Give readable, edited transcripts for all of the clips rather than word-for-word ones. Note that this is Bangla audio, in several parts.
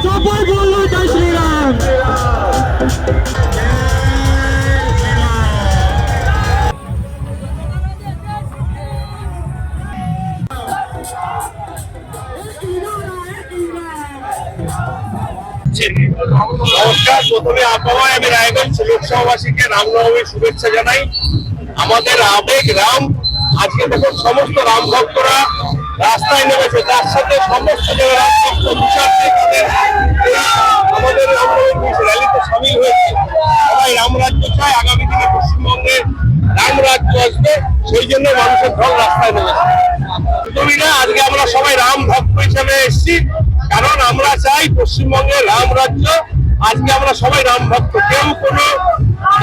সবাই বললো জয় শ্রীরাম। নমস্কার, প্রথমে আবহাওয়ায় আমি রায়গঞ্জ লোকসভাবাসীকে রামনবমীর শুভেচ্ছা জানাই। আমাদের আবেগ রাম, আজকে দেখুন সমস্ত রাম ভক্তরা রাস্তায় নেমেছে, তার সাথে সমস্ত যারা রাম ভক্ত আমাদের রামনবমী র্যালিতে সামিল হয়েছে। সবাই রামরাজ্য চায়, আগামী দিনে পশ্চিমবঙ্গে রামরাজ্য আসবে, সেই জন্য মানুষের ঢল রাস্তায় নেমেছে। আজকে আমরা সবাই রাম ভক্ত হিসেবে এসেছি, কারণ আমরা চাই পশ্চিমবঙ্গে রাম রাজ্য। আজকে আমরা সবাই রাম ভক্ত, কেউ কোনো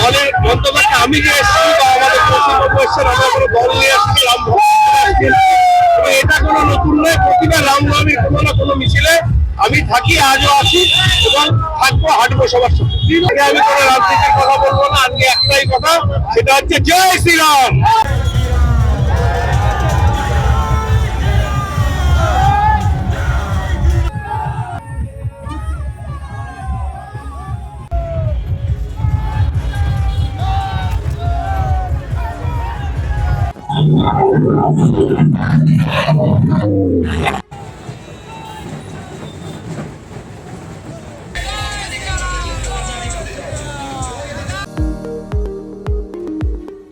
দলের মন্তব্য, আমি যে এসেছি বা আমাদের পশ্চিমবঙ্গ এসছেন, আমরা কোনো দল নিয়ে আসছি, রাম ভক্ত। এটা কোনো নতুন নয়, প্রতিবার রামনবমী কোনো না কোনো মিছিলে আমি থাকি, আজও আছি এবং থাকবো, হাঁটবো সবার সাথে। আমি কোনো রাজনীতির কথা বলবো না, আজকে একটাই কথা, সেটা হচ্ছে জয় শ্রীরাম।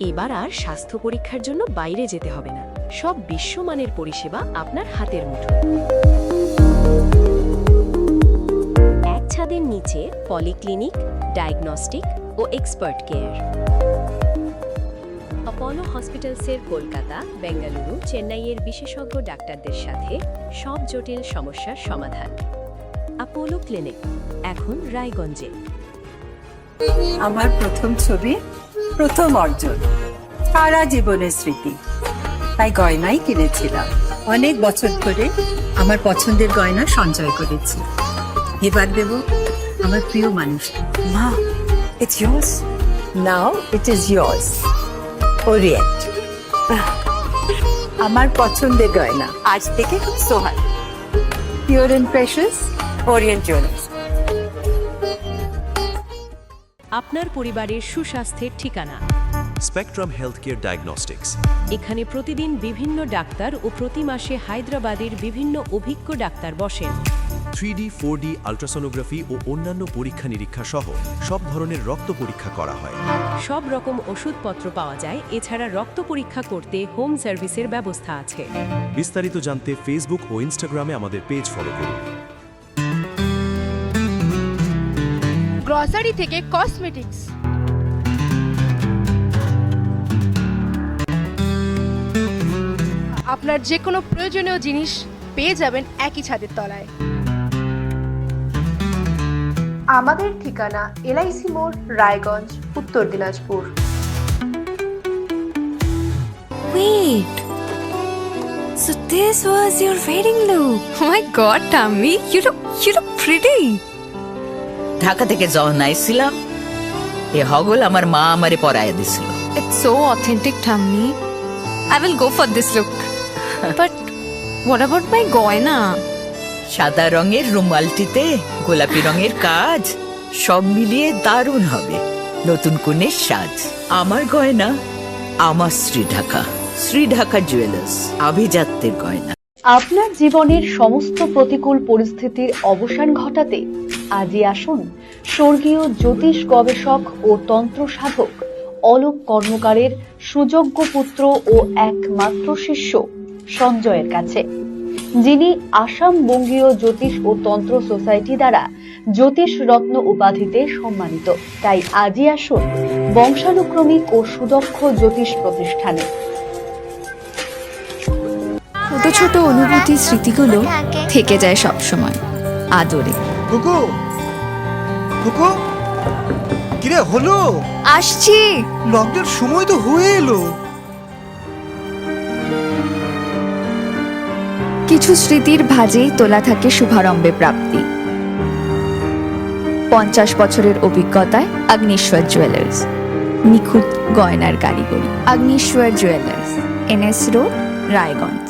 এবার আর স্বাস্থ্য পরীক্ষার জন্য বাইরে যেতে হবে না, সব বিশ্বমানের পরিষেবা আপনার হাতের মুঠোয়। এক ছাদের নিচে পলিক্লিনিক, ডায়াগনস্টিক ও এক্সপার্ট কেয়ার। অপোলো হসপিটালসের কলকাতা, বেঙ্গালুরু, চেন্নাইয়ের বিশেষজ্ঞ ডাক্তারদের সাথে সব জটিল সমস্যার সমাধান। অপোলো ক্লিনিক এখন রায়গঞ্জে। আমার প্রথম ছবি, প্রথম অর্জন, সারা জীবনের স্মৃতি, তাই গয়নাই কিনেছিলাম। অনেক বছর ধরে আমার পছন্দের গয়না সঞ্চয় করেছি, এবার দেব আমার প্রিয় মানুষ। মা, it's yours. Now it is yours. Orient, আমার পছন্দের গয়না আজ থেকে সোহান, pure and precious, Orient jewellers. আপনার পরিবারের সুস্বাস্থ্যের ঠিকানা স্পেকট্রাম হেলথকেয়ার ডায়াগনস্টিক্স। এখানে প্রতিদিন বিভিন্ন ডাক্তার ও প্রতি মাসে হায়দ্রাবাদের বিভিন্ন অভিজ্ঞ ডাক্তার বসেন। 3D, 4D আল্ট্রাসোনোগ্রাফি ও অন্যান্য পরীক্ষা নিরীক্ষা সহ সব ধরনের রক্ত পরীক্ষা করা হয়। সব রকম ওষুধপত্র পাওয়া যায়, এছাড়া রক্ত পরীক্ষা করতে হোম সার্ভিসের ব্যবস্থা আছে। বিস্তারিত জানতে ফেসবুক ও ইনস্টাগ্রামে আমাদের পেজ ফলো করুন। গ্রসারি থেকে কসমেটিক্স, আপনার যে কোনো প্রয়োজনীয় জিনিস পেয়ে যাবেন একই ছাদের তলায়। আমাদের ঠিকানা এলআইসি মোড়, রায়গঞ্জ, উত্তর Dinajpur. Wait, so this was your wedding look? Oh my God, Tammy, you look pretty. Dhaka থেকে যখন আইছিলাম, এ হগল আমার মা আমারে পরায় দিছিল। It's so authentic, Tammy. I will go for this look. But what about my goina? সাদা রঙের রুমালটিতে গোলাপি রঙের কাজ, সব মিলিয়ে দারুণ হবে নতুন কনের সাজ। আমার গয়না, আমার শ্রী ঢাকা জুয়েলার্স, আভিজাত্যের গয়না। আপনার জীবনের সমস্ত প্রতিকূল পরিস্থিতির অবসান ঘটাতে আজই আসুন স্বর্গীয় জ্যোতিষ গবেষক ও তন্ত্র সাধক অলোক কর্মকারের সুযোগ্য পুত্র ও একমাত্র শিষ্য সঞ্জয়ের কাছে, যিনি আসাম বঙ্গীয় জ্যোতিষ ও তন্ত্র সোসাইটি দ্বারা জ্যোতিষ রত্ন উপাধিতে সম্মানিত। তাই আজই আসুন বংশানুক্রমিক ও সুদক্ষ জ্যোতিষ প্রতিষ্ঠানে। ছোট ছোট অনুভূতি, স্মৃতিগুলো থেকে যায় সব সময় আদরে। কুকু, কুকু, কিরে হলো? আসছি, লকডাউন সময় তো হয়ে এলো। কিছু স্মৃতির ভাজেই তোলা থাকে শুভারম্ভে প্রাপ্তি। 50 বছরের অভিজ্ঞতায় আগ্নেশ্বর জুয়েলার্স, নিখুঁত গয়নার কারিগরি। Agneshwar jewellers, NS road, Raiganj.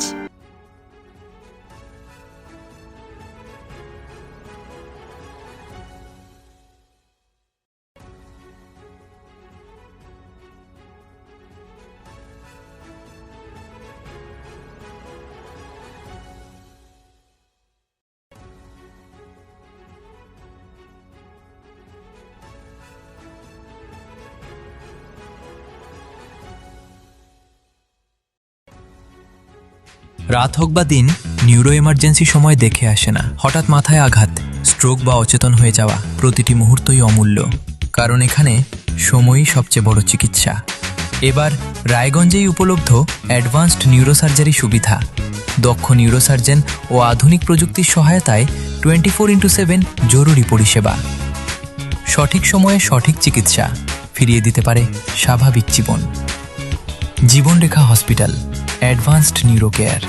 রাত হোক বা দিন, নিউরো এমার্জেন্সি সময় দেখে আসে না। হঠাৎ মাথায় আঘাত, স্ট্রোক বা অচেতন হয়ে যাওয়া, প্রতিটি মুহূর্তই অমূল্য, কারণ এখানে সময়ই সবচেয়ে বড় চিকিৎসা। এবার রায়গঞ্জেই উপলব্ধ অ্যাডভান্সড নিউরোসার্জারি সুবিধা। দক্ষ নিউরোসার্জন ও আধুনিক প্রযুক্তির সহায়তায় 24x7 জরুরি পরিষেবা। সঠিক সময়ে সঠিক চিকিৎসা ফিরিয়ে দিতে পারে স্বাভাবিক জীবন। জীবনরেখা হসপিটাল, অ্যাডভান্সড নিউরো কেয়ার।